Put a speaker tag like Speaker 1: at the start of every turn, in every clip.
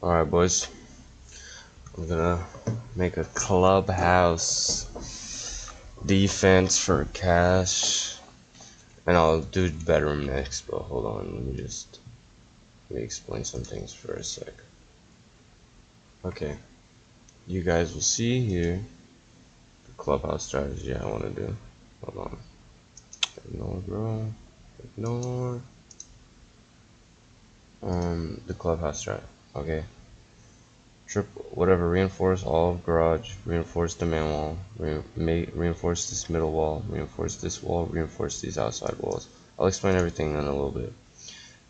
Speaker 1: Alright, boys. I'm gonna make a clubhouse defense for cash. And I'll do bedroom next, but hold on, let me explain some things for a sec. Okay. You guys will see here the clubhouse strategy I wanna do. Hold on. Ignore, bro. Ignore. The clubhouse strat. Okay. Reinforce all of garage, reinforce the main wall, reinforce this middle wall, reinforce this wall, reinforce these outside walls. I'll explain everything in a little bit.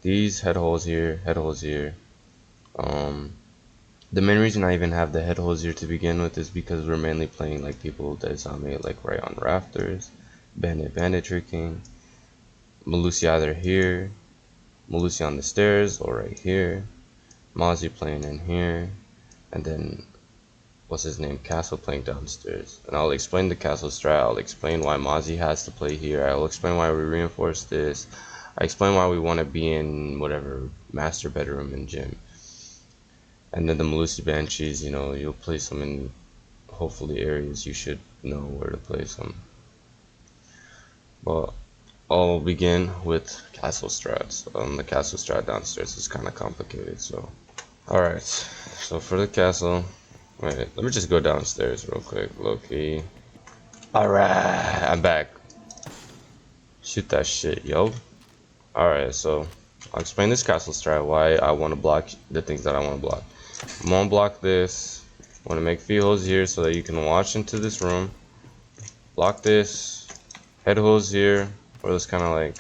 Speaker 1: These head holes here, head holes here. The main reason I even have the head holes here to begin with is because we're mainly playing like people that zombie like right on rafters, bandit tricking, Malusi either here, Malusi on the stairs or right here, Mozzie playing in here, and then what's his name, Castle playing downstairs. And I'll explain the Castle strat. I'll explain why Mozzie has to play here. I'll explain why we reinforce this. I explain why we want to be in whatever master bedroom and gym. And then the Malusi Banshees, you know, you'll place them in hopefully areas you should know where to place them. But I'll begin with Castle strats. The Castle strat downstairs is kind of complicated, so. Alright, so for the castle, wait, let me just go downstairs real quick, low key. Alright, I'm back. Shoot that shit, yo. Alright, so I'll explain this castle strat, why I want to block the things that I want to block. I'm gonna block this. I want to make feet holes here so that you can watch into this room. Block this. Head holes here, or this kind of like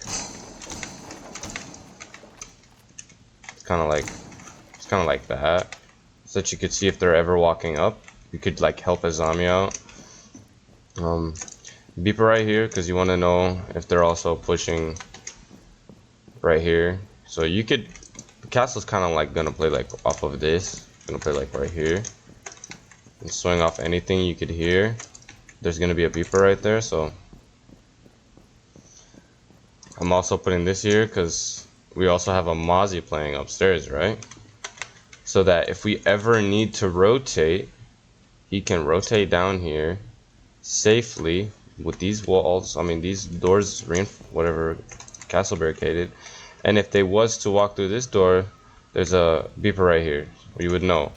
Speaker 1: that, so that you could see if they're ever walking up. You could like help a zombie out. Beeper right here because you want to know if they're also pushing right here. So you could, the castle's kind of like gonna play like off of this, gonna play like right here and swing off anything you could hear. There's gonna be a beeper right there, so I'm also putting this here because we also have a Mozzie playing upstairs, right? So that if we ever need to rotate, he can rotate down here safely with these walls, I mean these doors, whatever, castle barricaded. And if they was to walk through this door, there's a beeper right here, you would know.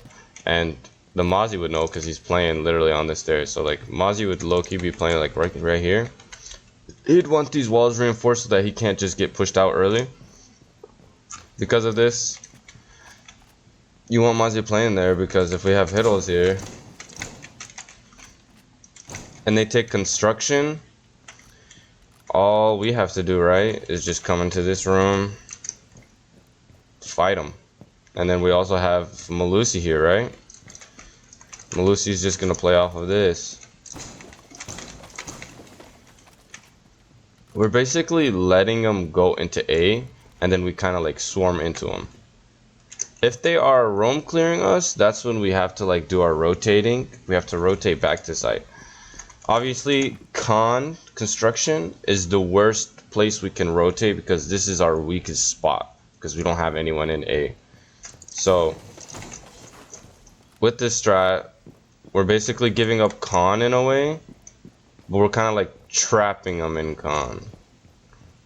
Speaker 1: And the Mozzie would know because he's playing literally on the stairs. So like Mozzie would low-key be playing like right here. He'd want these walls reinforced so that he can't just get pushed out early. Because of this, you want Mozzie playing there, because if we have hit holes here and they take construction, all we have to do, right, is just come into this room, fight them. And then we also have Malusi here, right? Malusi's just gonna play off of this. We're basically letting them go into A, and then we kind of like swarm into them. If they are roam clearing us, that's when we have to like do our rotating. We have to rotate back to site. Obviously, construction is the worst place we can rotate because this is our weakest spot because we don't have anyone in A. So with this strat, we're basically giving up con in a way, but we're kind of like trapping them in con.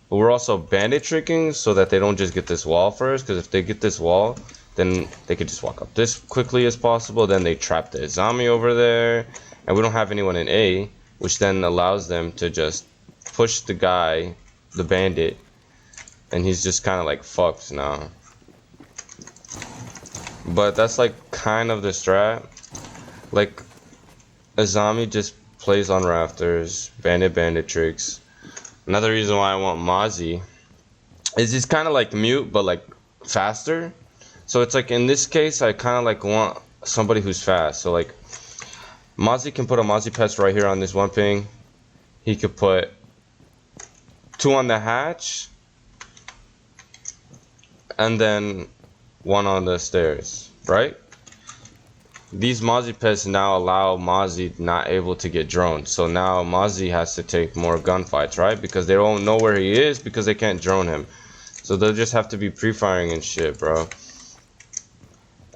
Speaker 1: But we're also bandit tricking so that they don't just get this wall first, because if they get this wall, then they could just walk up this quickly as possible. Then they trap the zombie over there, and we don't have anyone in A, which then allows them to just push the guy, the bandit, and he's just kind of like fucked now. But that's like kind of the strat. Like a zombie just plays on rafters, bandit tricks. Another reason why I want Mozzie is he's kind of like mute but like faster. So it's like in this case I kind of like want somebody who's fast. So like Mozzie can put a Mozzie pest right here on this one ping. He could put 2 on the hatch and then 1 on the stairs, right? These Mozzie pests now allow Mozzie not able to get droned. So now Mozzie has to take more gunfights, right? Because they don't know where he is because they can't drone him. So they'll just have to be pre-firing and shit, bro.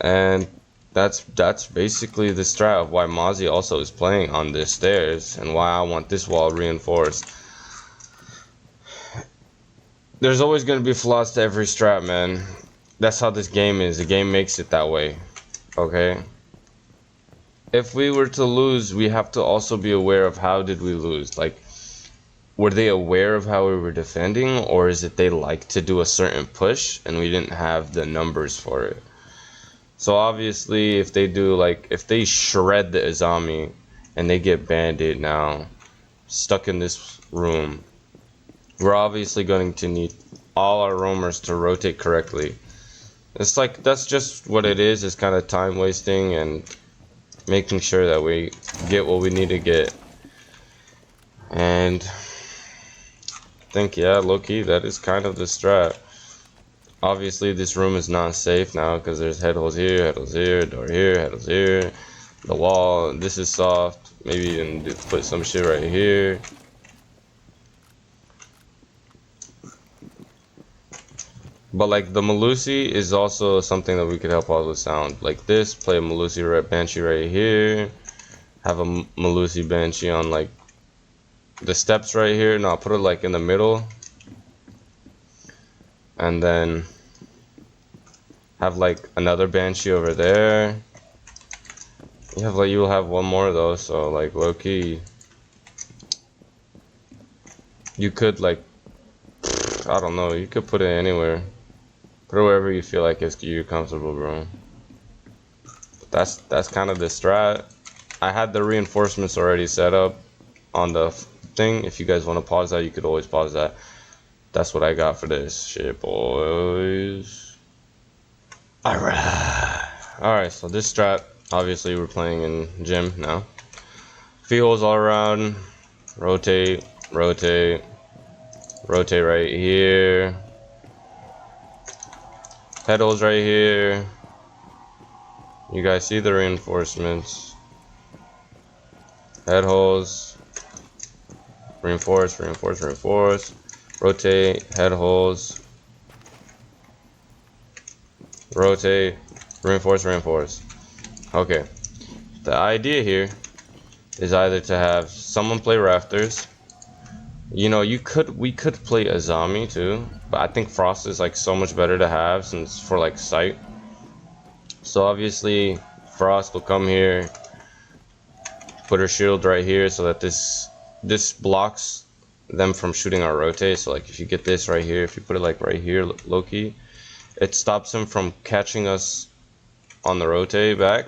Speaker 1: And that's basically the strat of why Mozzie also is playing on this stairs and why I want this wall reinforced. There's always going to be flaws to every strat, man. That's how this game is. The game makes it that way. Okay? If we were to lose, we have to also be aware of how did we lose. Like, were they aware of how we were defending, or is it they like to do a certain push and we didn't have the numbers for it? So obviously, if they do, like, if they shred the Izami and they get banded now, stuck in this room, we're obviously going to need all our roamers to rotate correctly. It's like, that's just what it is. It's kind of time wasting and making sure that we get what we need to get. And I think, yeah, low-key, that is kind of the strat. Obviously, this room is not safe now because there's head holes here, door here, head holes here. The wall, this is soft. Maybe even put some shit right here. But like the Melusi is also something that we could help out with sound. Like this, play a Melusi Banshee right here. Have a Melusi Banshee on like the steps right here. No, I'll put it like in the middle. And then have like another Banshee over there. You'll have one more though, so like low key. You could like, I don't know, you could put it anywhere. Put it wherever you feel like you're comfortable, bro. That's kind of the strat. I had the reinforcements already set up on the thing. If you guys want to pause that, you could always pause that. That's what I got for this shit, boys. Alright, so this strat, obviously we're playing in gym now. Feet holes all around. Rotate, rotate, rotate right here. Head holes right here. You guys see the reinforcements. Head holes. Reinforce, reinforce, reinforce. Rotate, head holes. Rotate, reinforce, reinforce. Okay. The idea here is either to have someone play rafters. You know, we could play Azami too, but I think Frost is like so much better to have since for like sight. So obviously Frost will come here, put her shield right here so that this blocks them from shooting our rotate. So like if you get this right here, if you put it like right here, low-key, it stops them from catching us on the rotate back.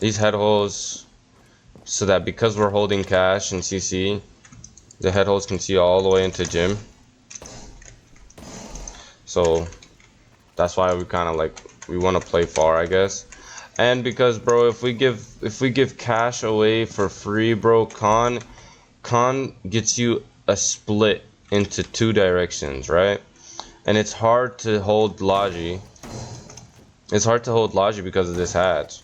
Speaker 1: These head holes, so that because we're holding cash and CC, the head holes can see all the way into gym. So that's why we kind of like, we want to play far, I guess. And because, bro, if we give cash away for free, bro, Khan gets you a split into 2 directions, right? And it's hard to hold Logi. It's hard to hold Logi because of this hatch.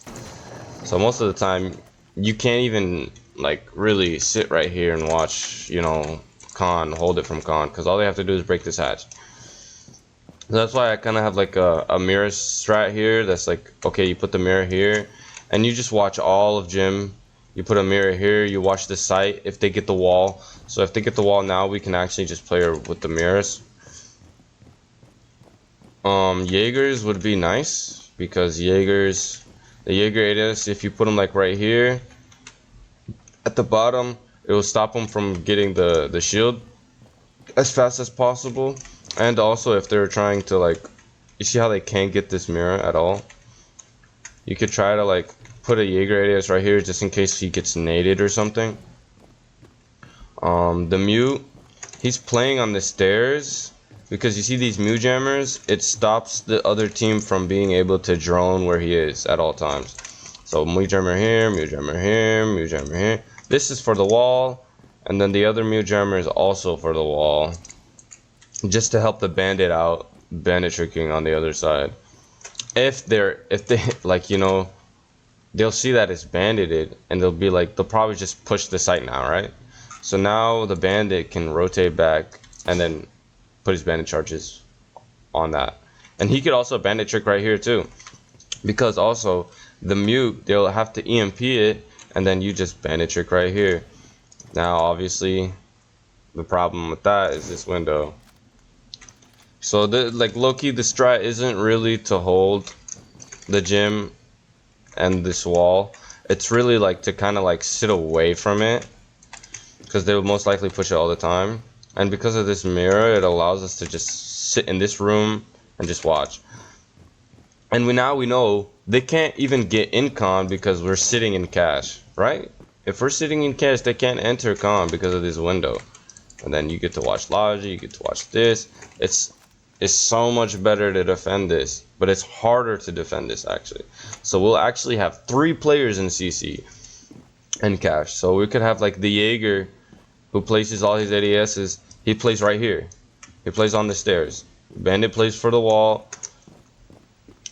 Speaker 1: So most of the time, you can't even like really sit right here and watch, you know, Khan hold it from Khan, because all they have to do is break this hatch. So that's why I kind of have like a mirror strat here. That's like, okay, you put the mirror here, and you just watch all of gym. You put a mirror here. You watch the site if they get the wall. So if they get the wall now, we can actually just play her with the mirrors. Jaegers would be nice because Jaegers, the Jaeger ADS, if you put them like right here at the bottom, it will stop them from getting the shield as fast as possible. And also if they're trying to like, you see how they can't get this mirror at all? You could try to like put a Jaeger ADS right here just in case he gets naded or something. The Mew, he's playing on the stairs because you see these Mew jammers, it stops the other team from being able to drone where he is at all times. So Mew jammer here, Mew jammer here, Mew jammer here. This is for the wall, and then the other Mew jammer is also for the wall, just to help the bandit out, bandit tricking on the other side. If they like, you know, they'll see that it's bandited and they'll be like, they'll probably just push the site now, right? So now the bandit can rotate back and then put his bandit charges on that. And he could also bandit trick right here too, because also the mute, they'll have to EMP it, and then you just bandit trick right here. Now obviously the problem with that is this window. So the like low-key, the strat isn't really to hold the gym and this wall. It's really like to kind of like sit away from it, because they will most likely push it all the time. And because of this mirror, it allows us to just sit in this room and just watch. And now we know they can't even get in con because we're sitting in cash, right? If we're sitting in cash, they can't enter con because of this window. And then you get to watch Logi, you get to watch this. It's so much better to defend this, but it's harder to defend this actually. So we'll actually have 3 players in CC and cash. So we could have like the Jaeger, who places all his ADSs. He plays right here. He plays on the stairs. Bandit plays for the wall,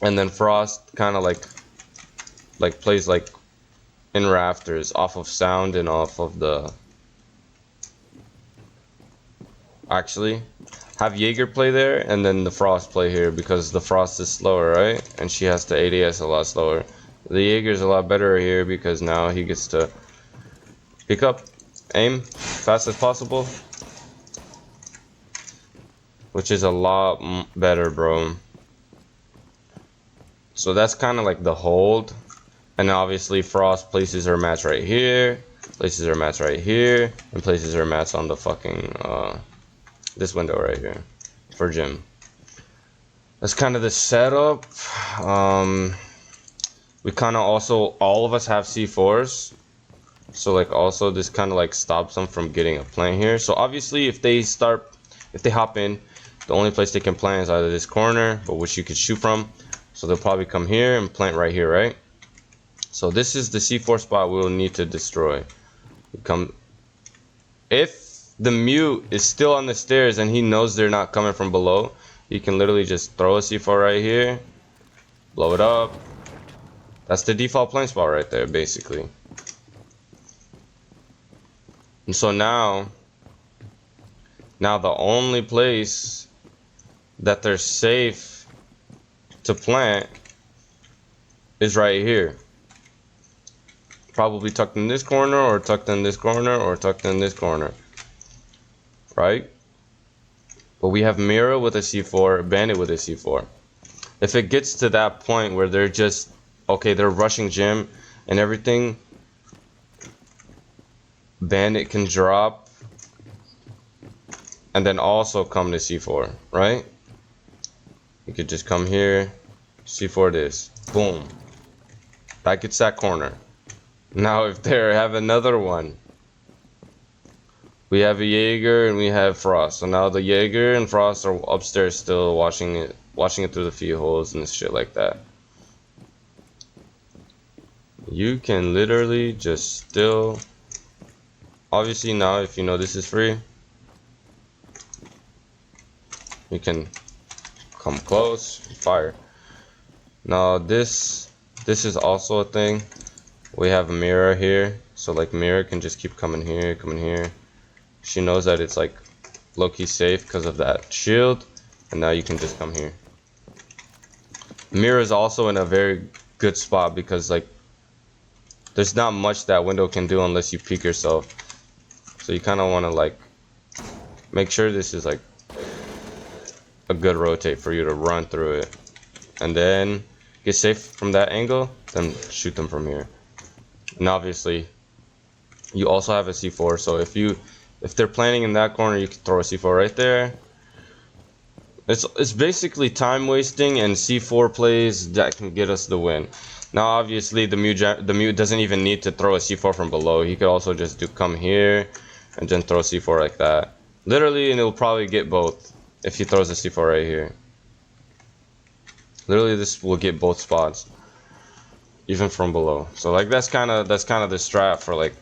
Speaker 1: and then Frost kind of like plays like in rafters, off of sound and off of the. Actually, have Jaeger play there, and then the Frost play here, because the Frost is slower, right? And she has to ADS a lot slower. The Jaeger's a lot better here because now he gets to pick up, aim fast as possible, which is a lot better, bro. So that's kind of like the hold. And obviously Frost places her mats right here, places her mats right here, and places her mats on the fucking this window right here for gym. That's kind of the setup. We kind of also, all of us have C4s, so like also this kind of like stops them from getting a plant here. So obviously if they hop in, the only place they can plant is either this corner, but which you could shoot from. So they'll probably come here and plant right here, right? So this is the C4 spot we'll need to destroy. If the mute is still on the stairs and he knows they're not coming from below, he can literally just throw a C4 right here, blow it up. That's the default plant spot right there, basically. And so now the only place that they're safe to plant is right here. Probably tucked in this corner, or tucked in this corner, or tucked in this corner. Right? But we have Mira with a C4, Bandit with a C4. If it gets to that point where they're just, okay, they're rushing gym and everything, Bandit can drop and then also come to C4, right? You could just come here, C4 this, boom. That gets that corner. Now if they have another one, we have a Jaeger and we have Frost. So now the Jaeger and Frost are upstairs still watching it through the few holes and shit like that. You can literally just still, obviously now if you know this is free, you can come close, fire. Now this is also a thing. We have a mirror here, so like mirror can just keep coming here, coming here. She knows that it's like low-key safe because of that shield, and now you can just come here. Mirror is also in a very good spot because like there's not much that window can do unless you peek yourself. So you kind of want to like make sure this is like a good rotate for you to run through it, and then get safe from that angle, then shoot them from here. And obviously you also have a C4, so if they're planning in that corner, you can throw a C4 right there. It's basically time wasting and C4 plays that can get us the win. Now obviously the mute doesn't even need to throw a C4 from below. He could also just come here and then throw a C4 like that. Literally, and it'll probably get both if he throws a C4 right here. Literally this will get both spots, even from below. So like that's kind of the strat for like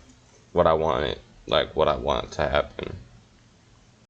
Speaker 1: what I want to happen.